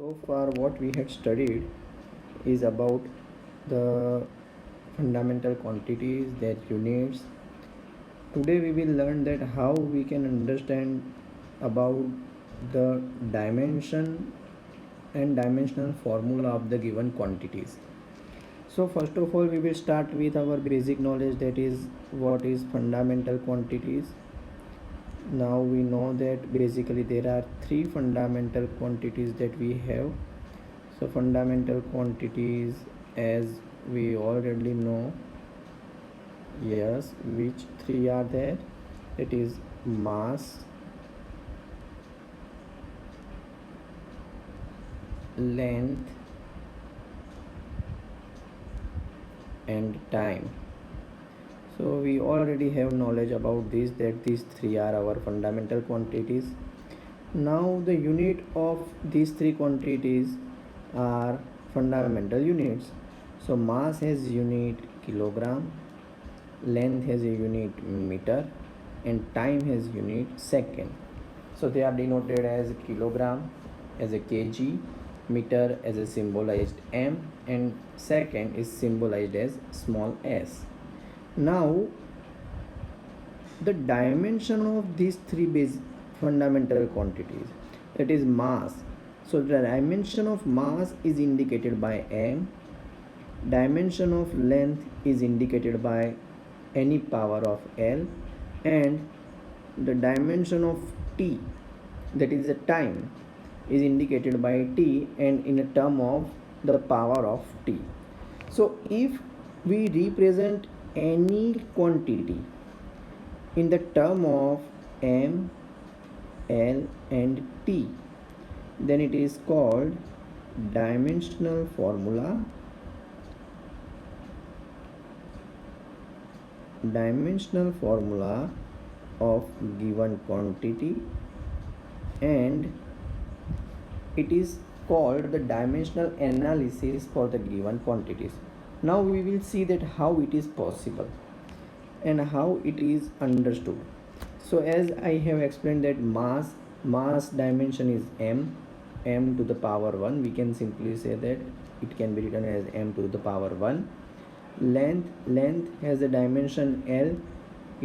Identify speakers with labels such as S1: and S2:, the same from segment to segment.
S1: So far, what we had studied is about the fundamental quantities, their units. Today, we will learn that how we can understand about the dimension and dimensional formula of the given quantities. So, first of all, we will start with our basic knowledge, that is, what is fundamental quantities. Now we know that basically there are three fundamental quantities that we have. So fundamental quantities, as we already know, yes, which three are there? It is mass, length, and time. So we already have knowledge about this, that these three are our fundamental quantities. Now the unit of these three quantities are fundamental units. So mass has unit kilogram, length has a unit meter, and time has unit second. So they are denoted as kilogram, as a kg, meter as a symbolized m, and second is symbolized as small s. Now the dimension of these three base fundamental quantities, that is mass. So the dimension of mass is indicated by m, dimension of length is indicated by any power of L, and the dimension of t, that is the time, is indicated by t and in a term of the power of t. So if we represent any quantity in the term of m, L and t, then it is called dimensional formula of given quantity, and it is called the dimensional analysis for the given quantities. Now we will see that how it is possible and how it is understood. So as I have explained that mass dimension is m to the power 1. We can simply say that it can be written as m to the power 1. Length has a dimension L,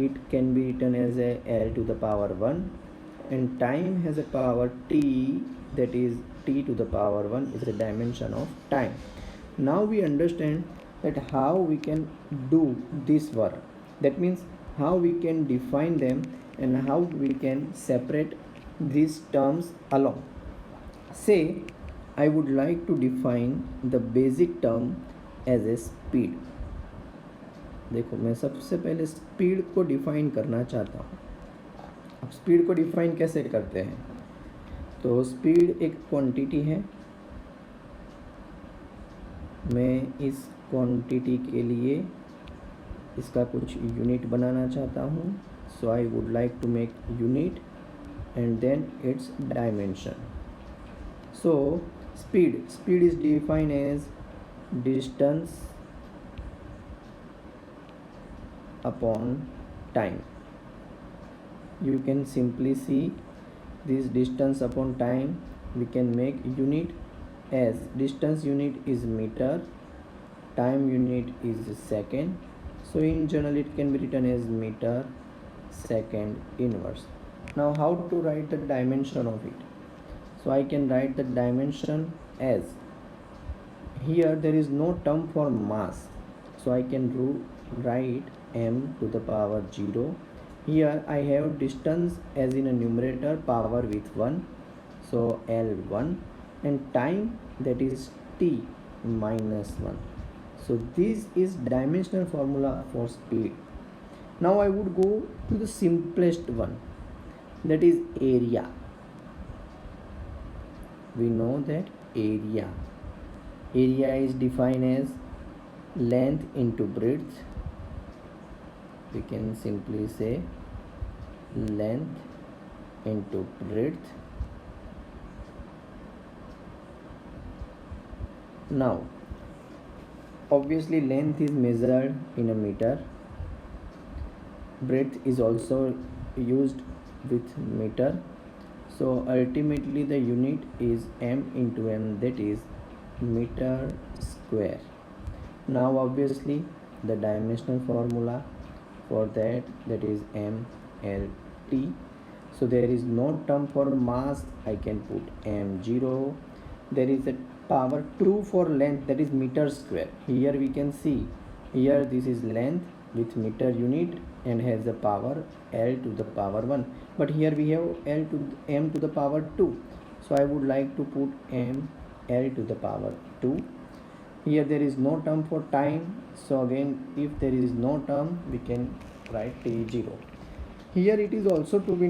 S1: it can be written as a L to the power 1, and time has a power t, that is t to the power 1 is the dimension of time. Now we understand that how we can do this work, that means how we can define them and how we can separate these terms along. Say I would like to define the basic term as a speed. देखो मैं सबसे पहले speed को define करना चाहता हूँ. अब speed को डिफाइन कैसे करते हैं? तो स्पीड एक क्वांटिटी है. मैं इस क्वांटिटी के लिए इसका कुछ यूनिट बनाना चाहता हूँ. So I would like to make unit and then its dimension. So speed is defined as distance upon time. You can simply see this distance upon time. We can make unit as distance unit is meter, time unit is second. So in general it can be written as meter second inverse. Now how to write the dimension of it? So I can write the dimension as, here there is no term for mass, so I can write m to the power 0. Here I have distance as in a numerator, power with 1, so L1, and time, that is t minus 1. So this is dimensional formula for speed. Now I would go to the simplest one, that is area. We know that area is defined as length into breadth. We can simply say length into breadth. Now obviously length is measured in a meter, breadth is also used with meter, So ultimately the unit is m into m, that is meter square. Now obviously the dimensional formula for that is mlt. So there is no term for mass, I can put m0. There is a power 2 for length, that is meter square. Here we can see, here this is length with meter unit and has the power l to the power 1, but here we have l to m to the power 2. So I would like to put m l to the power 2. Here there is no term for time, so again if there is no term we can write t0. Here it is also to be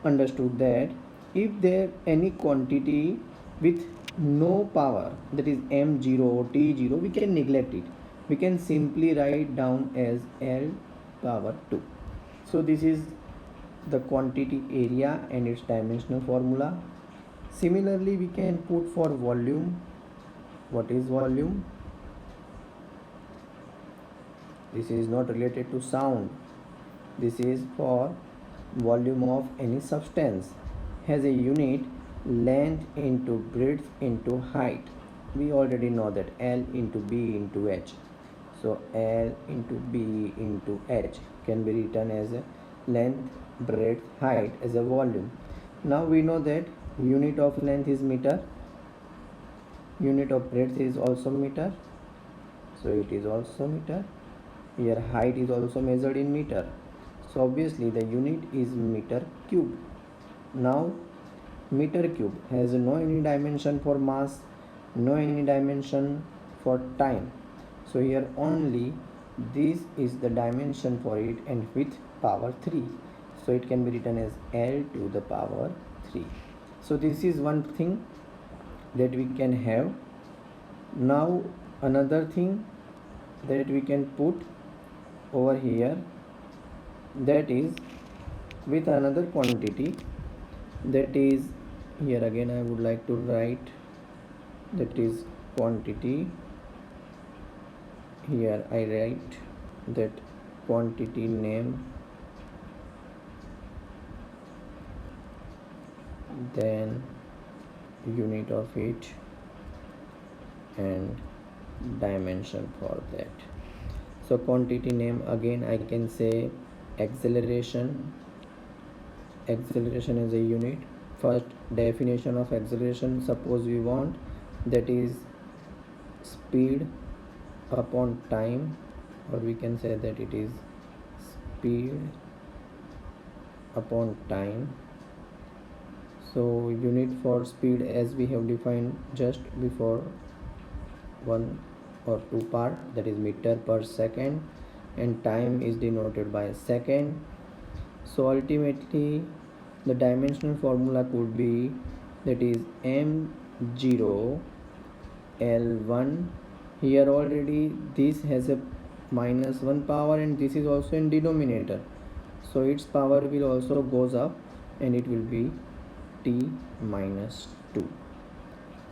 S1: understood that if there any quantity with no power, that is m0 or t0, we can neglect it. We can simply write down as l power 2. So this is the quantity area and its dimensional formula. Similarly we can put for volume. What is volume? This is not related to sound. This is for volume of any substance. Has a unit length into breadth into height. We already know that L into B into H. So L into B into H can be written as a length, breadth, height as a volume. Now we know that unit of length is meter, unit of breadth is also meter, so it is also meter. Here height is also measured in meter, so obviously the unit is meter cube. Now meter cube has no any dimension for mass, no any dimension for time, so here only this is the dimension for it and with power 3, so it can be written as L to the power 3. So this is one thing that we can have. Now another thing that we can put over here, that is with another quantity, that is here again I would like to write, that is quantity. Here I write that quantity name, then unit of it and dimension for that. So quantity name, again I can say acceleration. Acceleration is a unit. First definition of acceleration, suppose we want, that is speed upon time, or we can say that it is speed upon time. So unit for speed as we have defined just before, one or two part, that is meter per second, and time is denoted by second. So ultimately the dimensional formula could be, that is m0 l1. Here already this has a -1 power and this is also in denominator, so its power will also goes up and it will be t minus 2.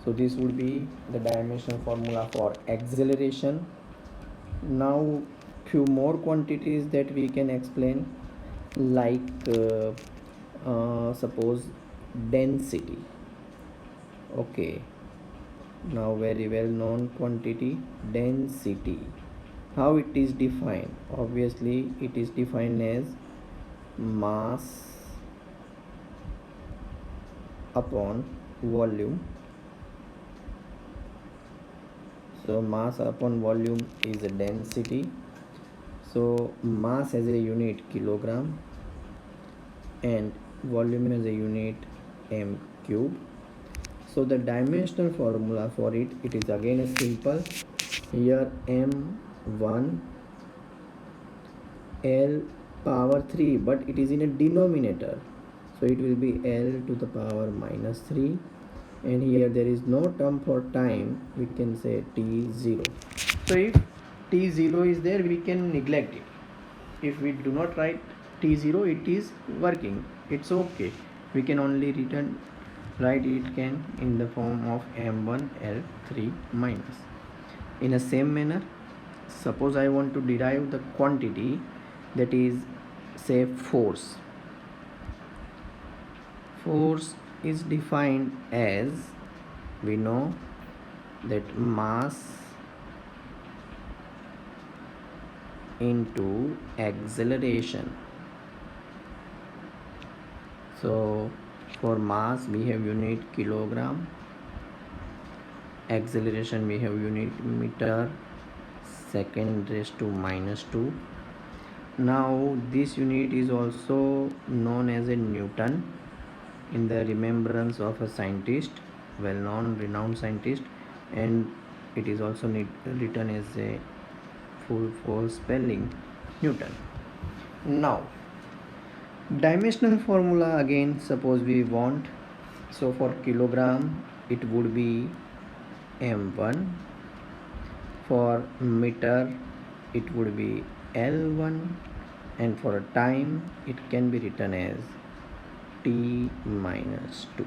S1: So this would be the dimensional formula for acceleration. Now few more quantities that we can explain, like suppose density. Okay, now very well known quantity density. How it is defined? Obviously it is defined as mass upon volume. So mass upon volume is a density. So mass as a unit kilogram and volume as a unit m cube. So the dimensional formula for it is again a simple. Here m1 l power 3, but it is in a denominator, so it will be l to the power -3, and here there is no term for time, we can say t0. So if t0 is there, we can neglect it. If we do not write t0, it is working, it's okay, we can only write it can in the form of m1 l3 minus. In a same manner, suppose I want to derive the quantity, that is say force. Force is defined as, we know that, mass into acceleration. So for mass we have unit kilogram, acceleration we have unit meter second raised to minus 2. Now this unit is also known as a Newton in the remembrance of a scientist, well known renowned scientist, and it is also written as a full spelling Newton. Now dimensional formula again, suppose we want, so for kilogram it would be m1, for meter it would be L1, and for a time it can be written as T minus 2.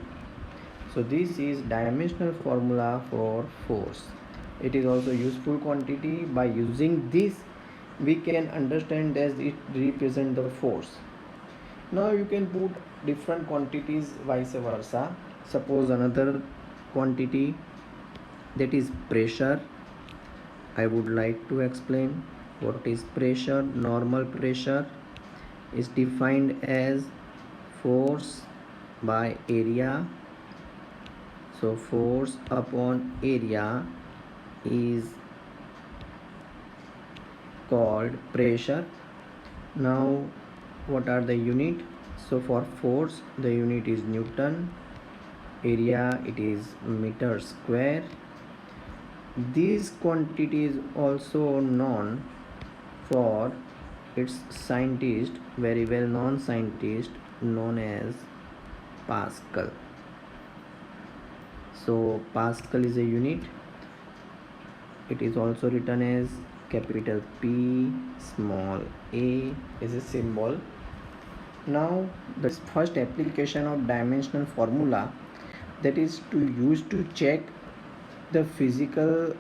S1: So this is dimensional formula for force. It is also useful quantity. By using this we can understand that it represents the force. Now you can put different quantities vice versa. Suppose another quantity, that is pressure. I would like to explain what is pressure. Normal pressure is defined as force by area. So force upon area is called pressure. Now what are the unit? So for force the unit is Newton, area it is meter square. This quantity is also known for its scientist, very well known scientist known as Pascal. So Pascal is a unit. It is also written as capital P, small a is a symbol. Now the first application of dimensional formula, that is to use to check the physical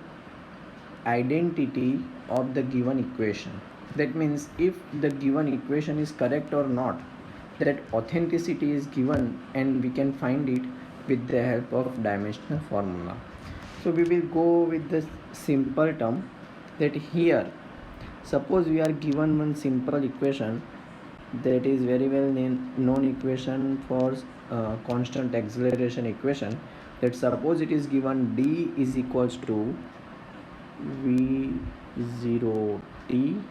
S1: identity of the given equation. That means if the given equation is correct or not, that authenticity is given, and we can find it with the help of dimensional formula. So we will go with the simple term, that here suppose we are given one simple equation, that is very well known equation for constant acceleration equation, that suppose it is given d is equals to v0t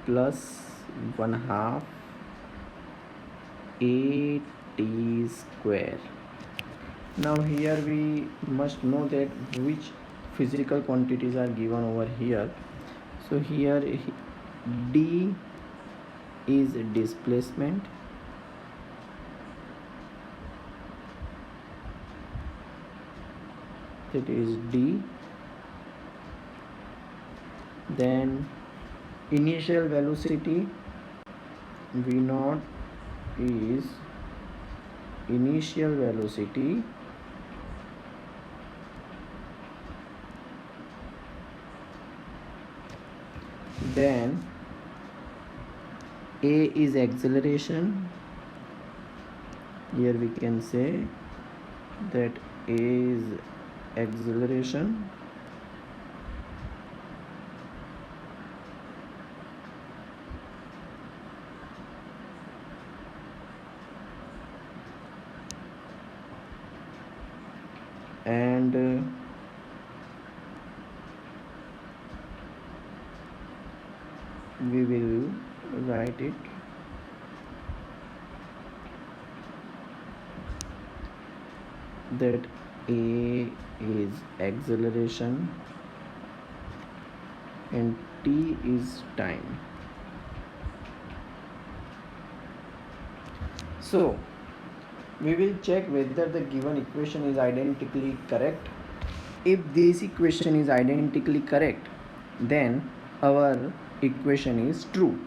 S1: plus 1/2 a t square. Now here we must know that which physical quantities are given over here. So here d is displacement, that is d. Then initial velocity v0 is initial velocity, then a is acceleration. Here we can say that a is acceleration, and we will write it that a is acceleration and t is time. So we will check whether the given equation is identically correct. If this equation is identically correct, then our equation is true.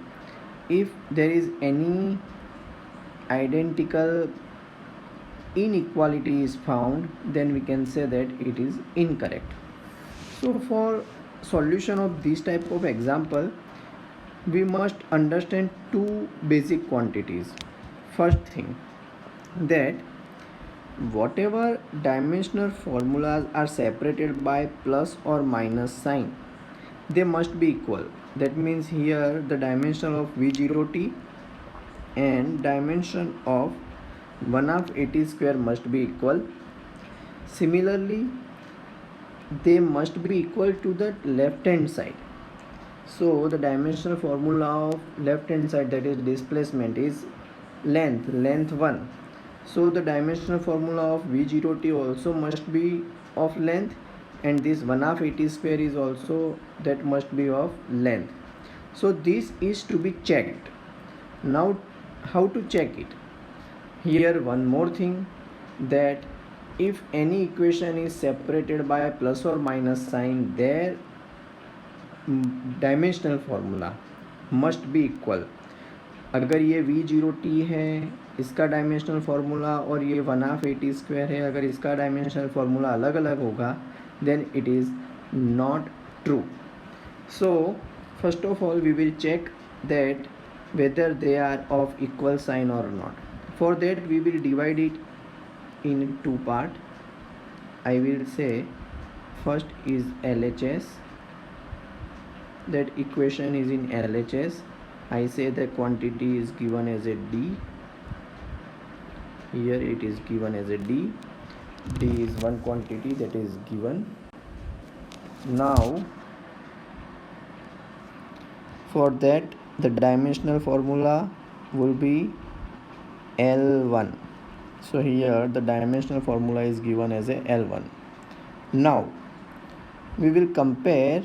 S1: If there is any identical inequality is found, then we can say that it is incorrect. So for solution of this type of example, we must understand two basic quantities. First thing, that whatever dimensional formulas are separated by plus or minus sign, they must be equal. That means here the dimension of v0t and dimension of 1 half at square must be equal. Similarly, they must be equal to the left hand side. So the dimensional formula of left hand side, that is displacement, is length 1. So the dimensional formula of v0t also must be of length, and this 1 half at square is also, that must be of length. So this is to be checked. Now how to check it? Here one more thing, that if any equation is separated by a plus or minus sign, their dimensional formula must be equal. अगर ये v0t है, इसका dimensional formula, और ये 1 half at square है, अगर इसका dimensional formula अलग अलग होगा, then it is not true. So first of all we will check that whether they are of equal sign or not. For that we will divide it in two part. I will say first is LHS. That equation is in LHS. I say the quantity is given as a D. Here it is given as a D. D is one quantity that is given. Now for that the dimensional formula will be L1. So here the dimensional formula is given as a L1. Now we will compare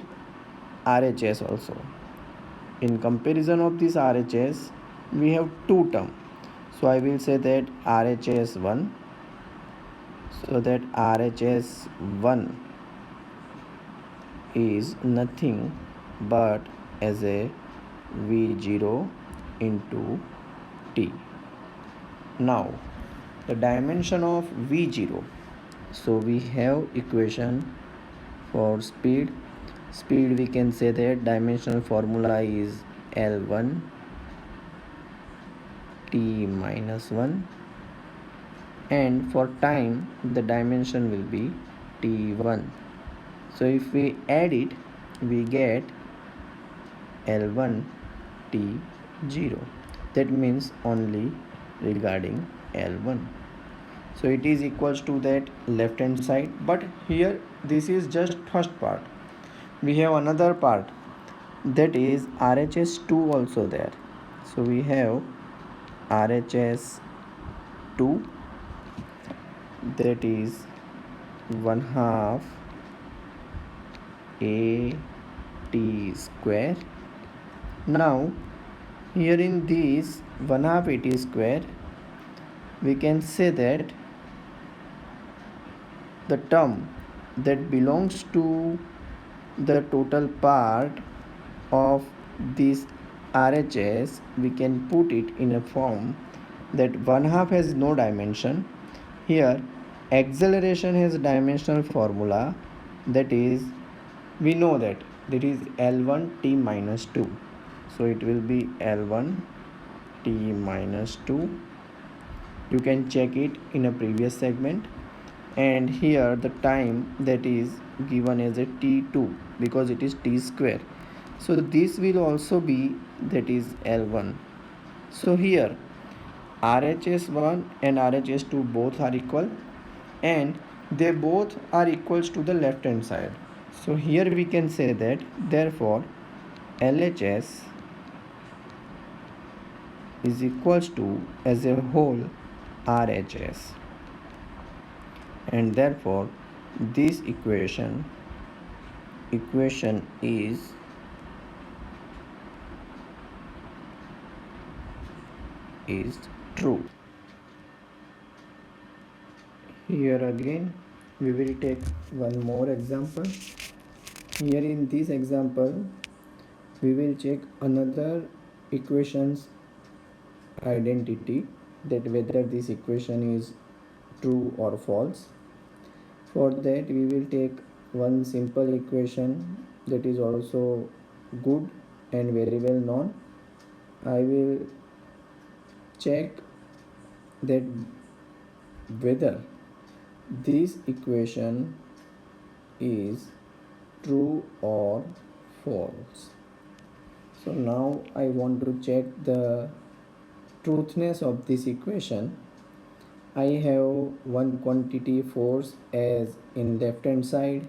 S1: RHS also. In comparison of this RHS, we have two terms. So I will say that RHS1. So that RHS1 is nothing but as a V0 into T. Now the dimension of V0. So we have equation for speed. Speed, we can say that dimensional formula is L1 T minus 1, and for time the dimension will be T1. So if we add it, we get L1 T0. That means only regarding L1. So it is equals to that left hand side. But here this is just first part. We have another part, that is RHS2 also there. So we have RHS2, that is 1 half at square. Now here in this 1 half at square, we can say that the term that belongs to the total part of this RHS, we can put it in a form that 1 half has no dimension. Here acceleration has dimensional formula, that is, we know that is L1 T minus 2. So it will be L1 T minus 2. You can check it in a previous segment. And here the time, that is given as a T2 because it is T square. So this will also be, that is L1. So here RHS1 and RHS2 both are equal, and they both are equals to the left hand side. So here we can say that therefore LHS is equals to as a whole RHS, and therefore this equation is true. Here again we will take one more example. Here in this example we will check another equation's identity, that whether this equation is true or false. For that we will take one simple equation that is also good and very well known. I will check that whether this equation is true or false. So now I want to check the truthness of this equation. I have one quantity force as in left hand side,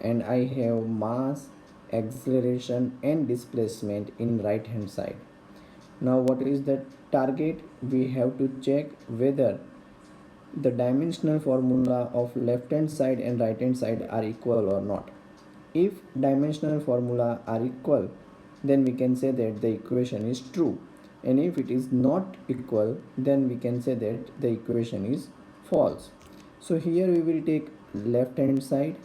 S1: and I have mass, acceleration and displacement in right hand side. Now what is the target? We have to check whether the dimensional formula of left hand side and right hand side are equal or not. If dimensional formula are equal, then we can say that the equation is true, and if it is not equal, then we can say that the equation is false. So here we will take left hand side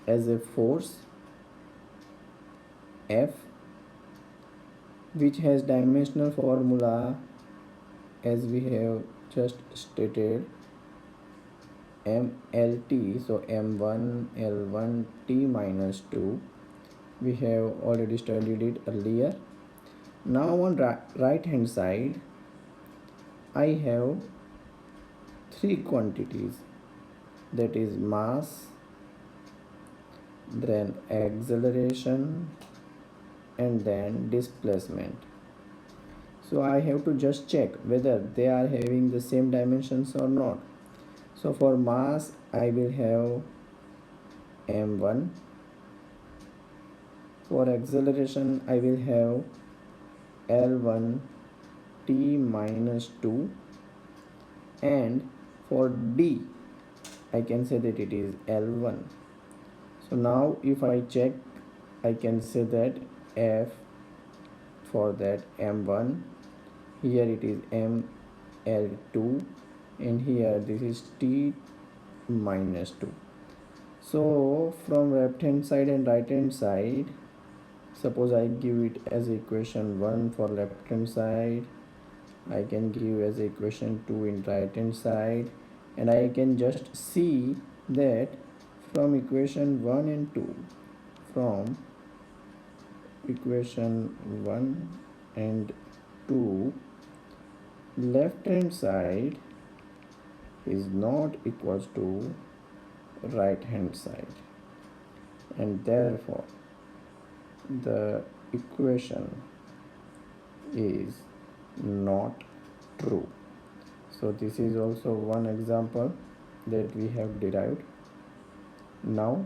S1: as a force F, which has dimensional formula as we have just stated mlt, so m1 l1 t minus 2. We have already studied it earlier. Now on right hand side I have three quantities, that is mass, then acceleration and then displacement. So I have to just check whether they are having the same dimensions or not. So for mass I will have m1, for acceleration I will have l1 t minus 2, and for d I can say that it is l1. So now if I check, I can say that f for that m1, here it is ml2, and here this is t minus 2. So from left hand side and right hand side, suppose I give it as equation 1 for left hand side, I can give as equation 2 in right hand side, and I can just see that from equation 1 and 2, from equation 1 and 2, left hand side is not equals to right hand side, and therefore the equation is not true. So this is also one example that we have derived. Now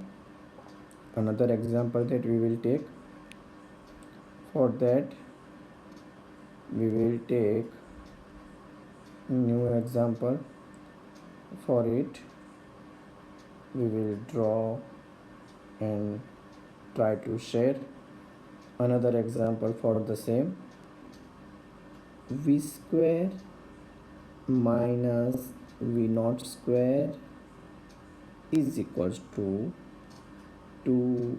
S1: another example that we will take, for that we will take new example. For it we will draw and try to share another example for the same. V square minus V naught square is equals to 2AD.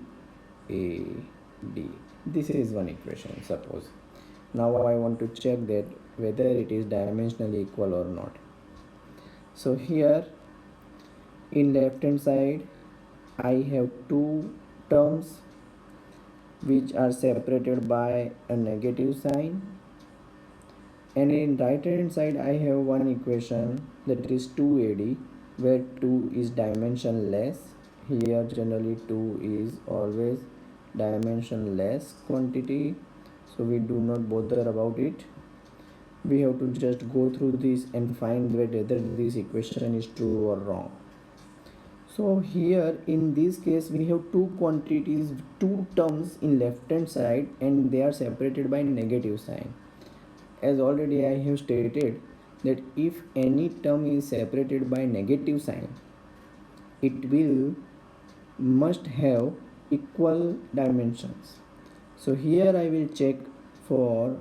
S1: This is one equation, suppose. Now I want to check that whether it is dimensionally equal or not. So here in left hand side I have two terms which are separated by a negative sign, and in right hand side I have one equation that is 2AD, where 2 is dimensionless. Here generally 2 is always dimensionless quantity, so we do not bother about it. We have to just go through this and find whether this equation is true or wrong. So here in this case we have two quantities, two terms in left hand side, and they are separated by negative sign. As already I have stated that if any term is separated by negative sign, it will must have equal dimensions. So here I will check for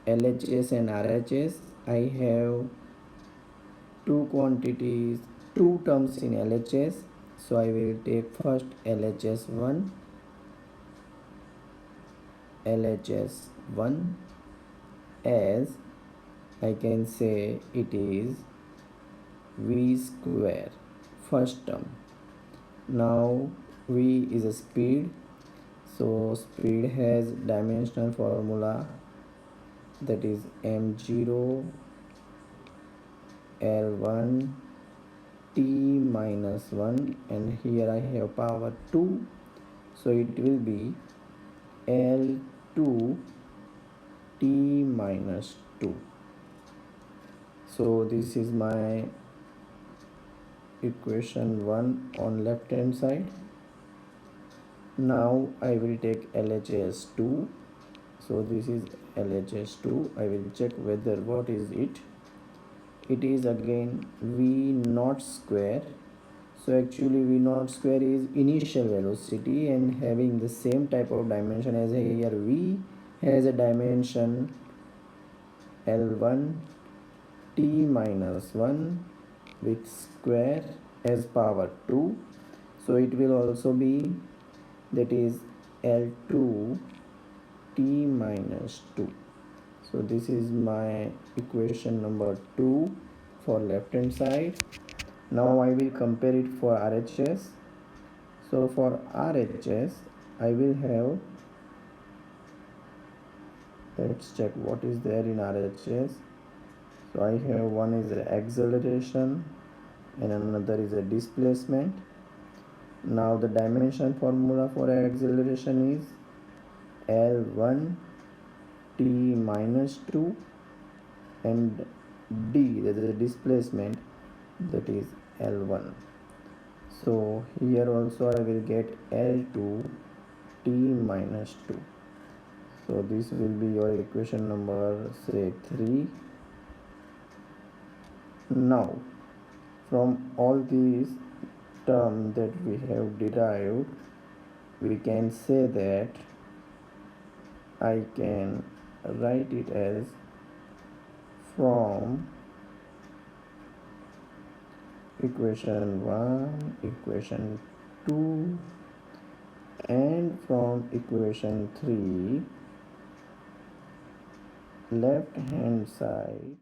S1: LHS and RHS. I have two quantities, two terms in LHS. So I will take first LHS1, LHS1, as I can say it is V square, first term. Now V is a speed, so speed has dimensional formula, that is m0 L1 t minus 1, and here I have power 2, so it will be L2 t minus 2. So this is my equation 1 on left hand side. Now I will take LHS 2. So this is LHS 2. I will check whether what is it. It is again V naught square. So actually V naught square is initial velocity and having the same type of dimension as here. V has a dimension L1 t minus 1 with square as power 2. So it will also be, that is L2 t minus 2. So this is my equation number 2 for left hand side. Now I will compare it for RHS. So for RHS I will have, let's check what is there in RHS. So I have one is acceleration and another is a displacement. Now the dimension formula for acceleration is L1 t minus 2 and d, that is the displacement, that is L1. So here also I will get L2 t minus 2. So this will be your equation number say 3. Now from all these terms that we have derived, we can say that I can write it as from equation 1, equation 2 and from equation 3, left hand side